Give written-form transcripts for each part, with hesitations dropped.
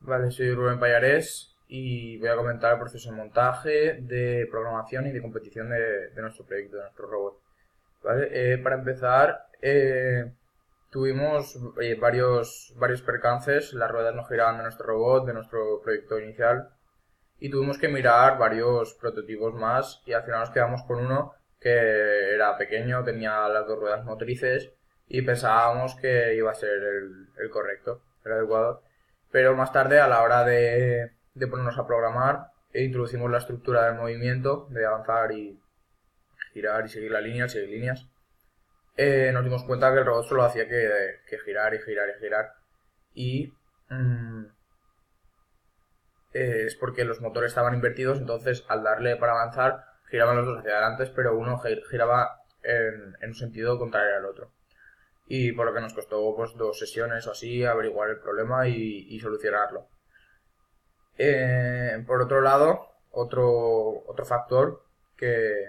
Vale, soy Rubén Pallarés y voy a comentar el proceso de montaje, de programación y de competición de nuestro proyecto, de nuestro robot. Vale, para empezar, tuvimos varios percances, las ruedas no giraban de nuestro robot, de nuestro proyecto inicial, y tuvimos que mirar varios prototipos más y al final nos quedamos con uno que era pequeño, tenía las dos ruedas motrices y pensábamos que iba a ser el correcto, el adecuado. Pero más tarde, a la hora de ponernos a programar, introducimos la estructura del movimiento, de avanzar y girar y seguir la línea, seguir líneas. Nos dimos cuenta que el robot solo hacía que girar y girar y girar. Y mm, es porque los motores estaban invertidos, entonces al darle para avanzar giraban los dos hacia adelante, pero uno giraba en un sentido contrario al otro. Y por lo que nos costó pues 2 sesiones o así averiguar el problema y solucionarlo. Por otro lado, otro factor que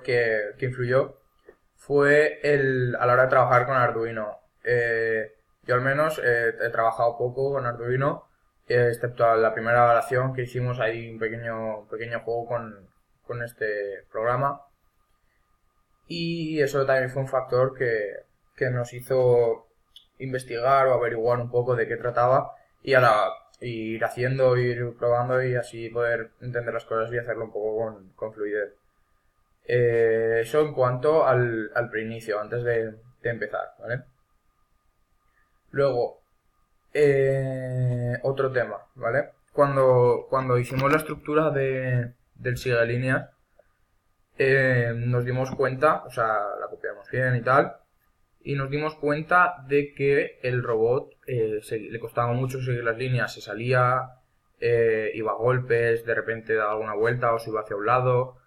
que influyó fue a la hora de trabajar con Arduino. Yo al menos he trabajado poco con Arduino, excepto la primera evaluación que hicimos ahí un pequeño juego con este programa. Y eso también fue un factor que nos hizo investigar o averiguar un poco de qué trataba y ir haciendo, ir probando y así poder entender las cosas y hacerlo un poco con fluidez. Eso en cuanto al preinicio, antes de empezar, ¿vale? Luego, otro tema, ¿vale? Cuando hicimos la estructura del sigue líneas, nos dimos cuenta, o sea, la copiamos bien y tal, y nos dimos cuenta de que el robot le costaba mucho seguir las líneas, se salía, iba a golpes, de repente daba una vuelta o se iba hacia un lado,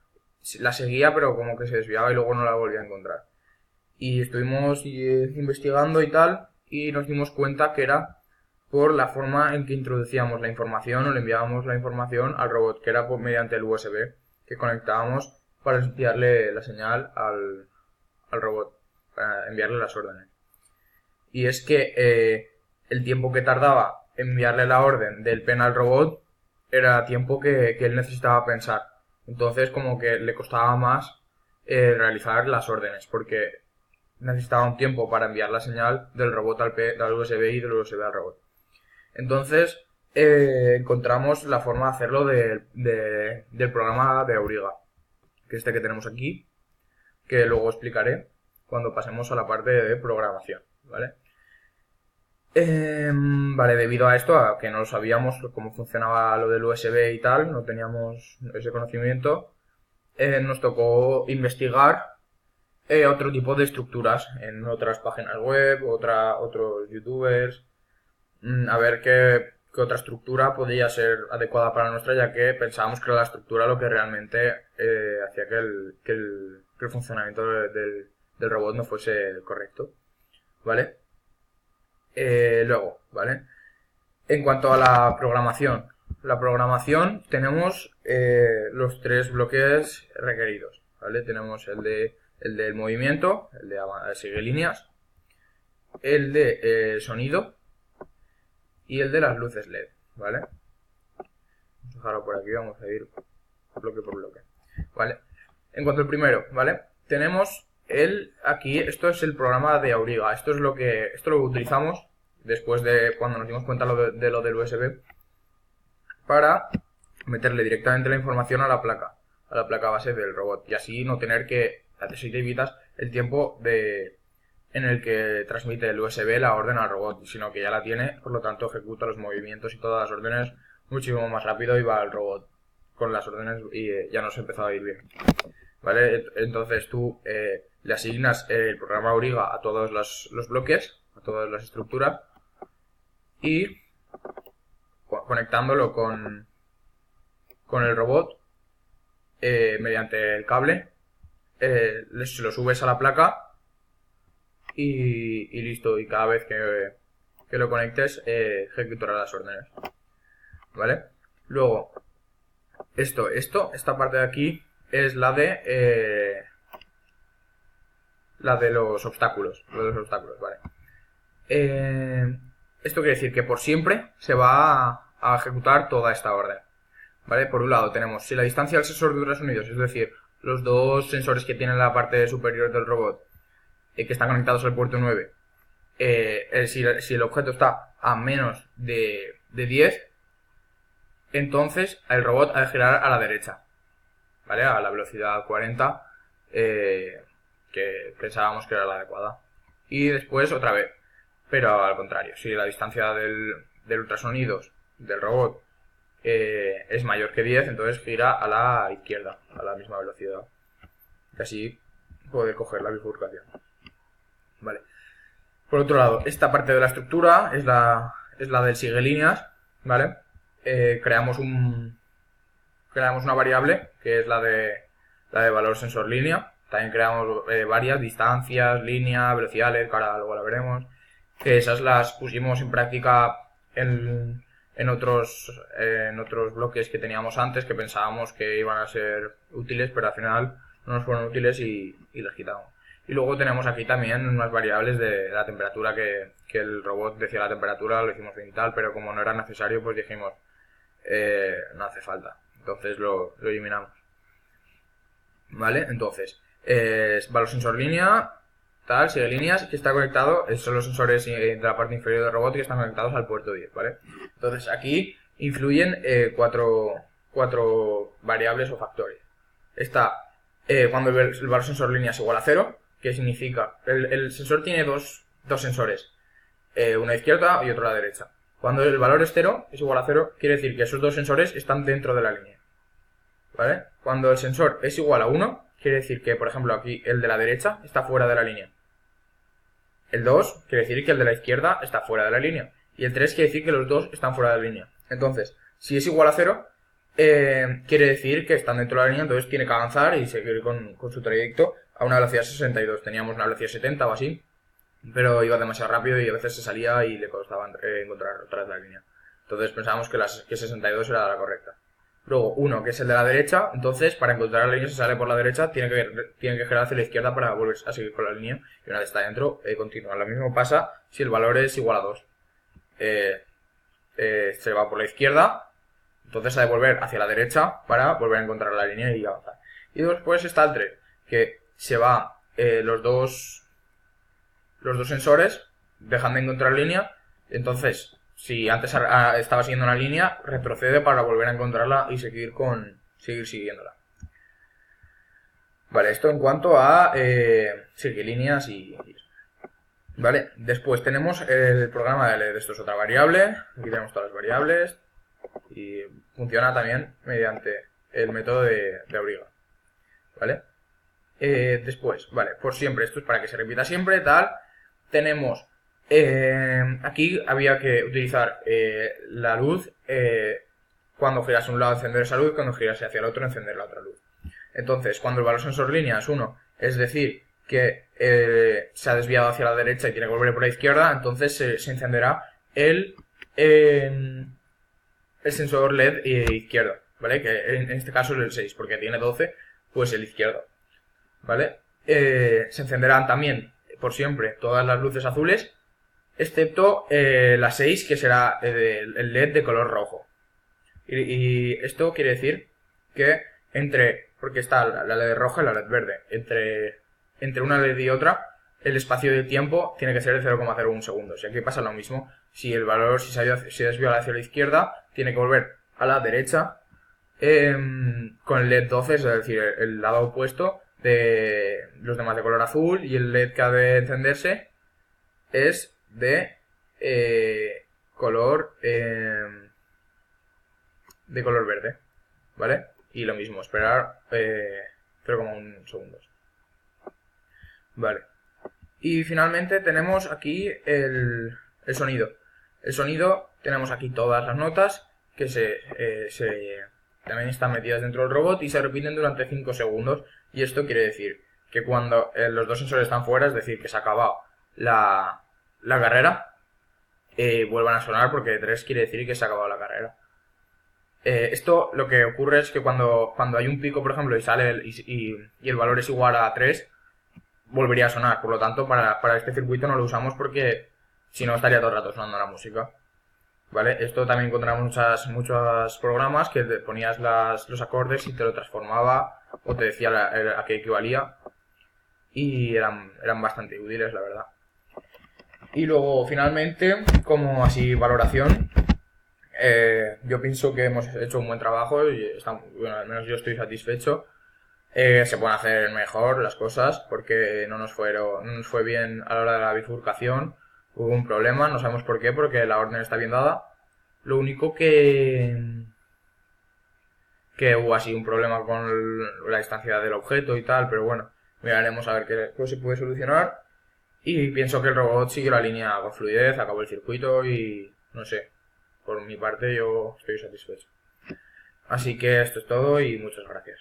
la seguía pero como que se desviaba y luego no la volvía a encontrar. Y estuvimos investigando y tal, y nos dimos cuenta que era por la forma en que introducíamos la información o le enviábamos la información al robot, que era mediante el USB que conectábamos para enviarle la señal al robot, para enviarle las órdenes. Y es que el tiempo que tardaba en enviarle la orden del pen al robot era tiempo que él necesitaba pensar. Entonces como que le costaba más realizar las órdenes, porque necesitaba un tiempo para enviar la señal del robot al USB y del USB al robot. Entonces encontramos la forma de hacerlo del programa de Auriga, que es este que tenemos aquí, que luego explicaré cuando pasemos a la parte de programación, ¿vale? Vale, debido a esto, a que no sabíamos cómo funcionaba lo del USB y tal, no teníamos ese conocimiento, nos tocó investigar otro tipo de estructuras en otras páginas web, otros youtubers, a ver qué otra estructura podía ser adecuada para nuestra, ya que pensábamos que era la estructura lo que realmente hacía que el funcionamiento del robot no fuese correcto, ¿vale? Luego, ¿vale? En cuanto a la programación tenemos los tres bloques requeridos, ¿vale? Tenemos el del movimiento, el de seguir líneas, el de sonido y el de las luces LED, ¿vale? Vamos a dejarlo por aquí, vamos a ir bloque por bloque, ¿vale? En cuanto al primero, ¿vale? Tenemos aquí, esto es el programa de Auriga, esto lo utilizamos después de cuando nos dimos cuenta de lo del USB para meterle directamente la información a la placa base del robot y así no tener que, así te evitas el tiempo en el que transmite el USB la orden al robot, sino que ya la tiene, por lo tanto ejecuta los movimientos y todas las órdenes muchísimo más rápido y va al robot con las órdenes y ya nos ha empezado a ir bien. ¿Vale? Entonces tú le asignas el programa Auriga a todos los bloques, a todas las estructuras y conectándolo con el robot mediante el cable se lo subes a la placa y listo, y cada vez que lo conectes ejecutará las órdenes, ¿vale? Luego esta parte de aquí es la de los obstáculos, ¿vale? esto quiere decir que por siempre se va a ejecutar toda esta orden. ¿Vale? Por un lado tenemos si la distancia del sensor de ultrasonidos, es decir, los dos sensores que tienen la parte superior del robot, que están conectados al puerto 9, si el objeto está a menos de 10, entonces el robot ha de girar a la derecha, ¿vale? A la velocidad 40, que pensábamos que era la adecuada. Y después otra vez, pero al contrario, si la distancia del ultrasonidos del robot es mayor que 10, entonces gira a la izquierda, a la misma velocidad. Y así poder coger la bifurcación. Vale. Por otro lado, esta parte de la estructura es la del sigue líneas, ¿vale? Creamos una variable que es la de valor sensor línea. También creamos varias distancias, línea, velocidades, que ahora luego la veremos. Que esas las pusimos en práctica en otros bloques que teníamos antes, que pensábamos que iban a ser útiles, pero al final no nos fueron útiles y las quitamos. Y luego tenemos aquí también unas variables de la temperatura, que el robot decía la temperatura, lo hicimos bien y tal, pero como no era necesario, pues dijimos no hace falta, entonces lo eliminamos. Vale, entonces valor sensor línea, tal, sigue líneas, que está conectado, son los sensores de la parte inferior del robot que están conectados al puerto 10, ¿vale? Entonces aquí influyen cuatro variables o factores. Está cuando el valor sensor línea es igual a 0, que significa, el sensor tiene dos sensores, una a izquierda y otro a la derecha. Cuando el valor es 0, es igual a 0, quiere decir que esos dos sensores están dentro de la línea, ¿vale? Cuando el sensor es igual a 1, quiere decir que, por ejemplo, aquí el de la derecha está fuera de la línea. El 2 quiere decir que el de la izquierda está fuera de la línea. Y el 3 quiere decir que los dos están fuera de la línea. Entonces, si es igual a 0, quiere decir que están dentro de la línea, entonces tiene que avanzar y seguir con su trayecto a una velocidad 62. Teníamos una velocidad 70 o así, pero iba demasiado rápido y a veces se salía y le costaba encontrar otra vez la línea. Entonces pensábamos que 62 era la correcta. Luego 1, que es el de la derecha, entonces para encontrar la línea se sale por la derecha, tiene que girar hacia la izquierda para volver a seguir con la línea, y una vez está dentro, continúa. Lo mismo pasa si el valor es igual a 2. Se va por la izquierda, entonces ha de volver hacia la derecha para volver a encontrar la línea y avanzar. Y después está el 3, que se va los dos sensores, dejan de encontrar línea, entonces si antes estaba siguiendo una línea, retrocede para volver a encontrarla y seguir siguiéndola. Vale, esto en cuanto a seguir líneas y vale, después tenemos el programa de LED. Esto es otra variable. Aquí tenemos todas las variables y funciona también mediante el método de Auriga. Vale. Después, vale, por siempre, esto es para que se repita siempre, tal. Tenemos aquí había que utilizar la luz, cuando giras a un lado encender esa luz, cuando giras hacia el otro encender la otra luz. Entonces, cuando el valor sensor línea es 1, es decir, que se ha desviado hacia la derecha y tiene que volver por la izquierda, entonces se encenderá el sensor LED izquierdo, ¿vale? Que en este caso es el 6, porque tiene 12, pues el izquierdo, ¿vale? Se encenderán también por siempre todas las luces azules, excepto la 6, que será el LED de color rojo. Y esto quiere decir que porque está la LED roja y la LED verde, entre una LED y otra, el espacio de tiempo tiene que ser de 0,01 segundos. Y aquí pasa lo mismo. Si el valor se ha desviado hacia la izquierda, tiene que volver a la derecha con el LED 12, es decir, el lado opuesto de los demás de color azul, y el LED que ha de encenderse es de color verde, ¿vale? Y lo mismo, esperar 0,1 segundos. Vale. Y finalmente tenemos aquí el sonido. El sonido, tenemos aquí todas las notas que también están metidas dentro del robot y se repiten durante 5 segundos. Y esto quiere decir que cuando los dos sensores están fuera, es decir, que se ha acabado la carrera, vuelvan a sonar, porque 3 quiere decir que se ha acabado la carrera. Esto lo que ocurre es que cuando hay un pico, por ejemplo, y sale y el valor es igual a 3, volvería a sonar. Por lo tanto, para este circuito no lo usamos, porque Si no, estaría todo el rato sonando la música. ¿Vale? Esto también encontramos muchos programas que te ponías los acordes y te lo transformaba o te decía a qué equivalía. Y eran bastante útiles, la verdad. Y luego, finalmente, como así valoración, yo pienso que hemos hecho un buen trabajo y bueno, al menos yo estoy satisfecho. Se pueden hacer mejor las cosas porque no nos fue bien a la hora de la bifurcación. Hubo un problema, no sabemos por qué, porque la orden está bien dada. Lo único que hubo así un problema con la distancia del objeto y tal, pero bueno, miraremos a ver qué se puede solucionar. Y pienso que el robot siguió la línea con fluidez, acabó el circuito y no sé, por mi parte yo estoy satisfecho. Así que esto es todo y muchas gracias.